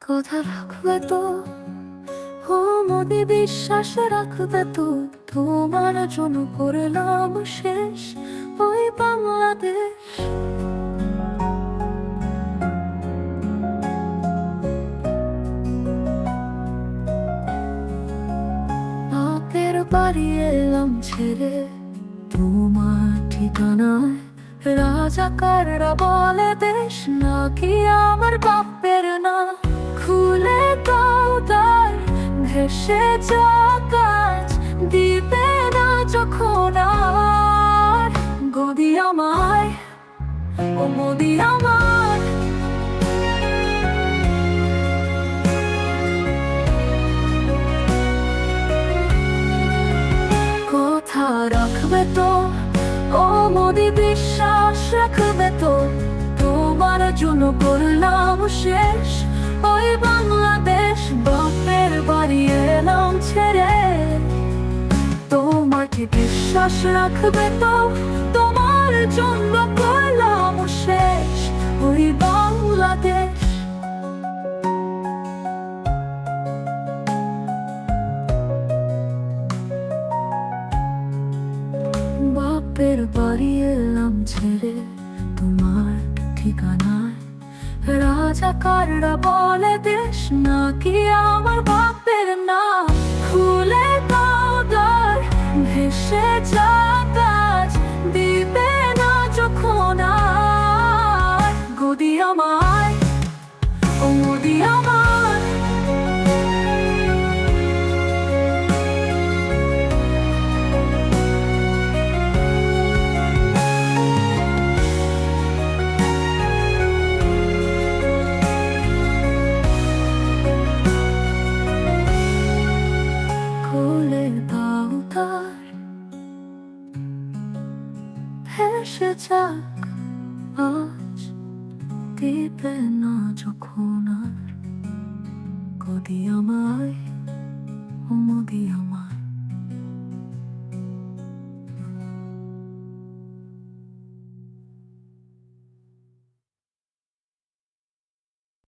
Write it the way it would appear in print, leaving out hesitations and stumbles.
কথা রাখবে তো, ও মোদি বিশ্বাস রাখবে তো, তোমার জন্য করলাম শেষ ওই বাংলাদেশ। বাপের বাড়ি এলাম ছেড়ে, তোমার ঠিকানায় রাজাকাররা বলে দেশ নাকি আমার বাপের না। খুলে দাও দ্বার, ভেসে যাক কাজ দিবে না যখন আর। গদি আমায়, ও মোদি আমার, কথা রাখবে তো, ও মোদি বিশ্বাস রাখবে তো, তোমার জন্য করলাম শেষ ওই বাংলাদেশ। বাপের বাড়ি এলাম ছেড়ে, তোমাকে বিশ্বাস রাখবে তো, তোমার জন্য করলাম শেষ ওই বাংলাদেশ। বাপের বাড়ি এলাম ছেড়ে, তোমার ঠিকানায় রাজাকাররা বলে দেশ নাকি আমার বাপের না। খুলে দাও দ্বার, ভেসে যাক কাজ দিবে না যখন আর। গদি আমায়, ও মোদি আমার, খুলে দাও দ্বার, ভেসে যাক আজ দিবে না যখন আর। গদি আমায়, ও মোদি আমার।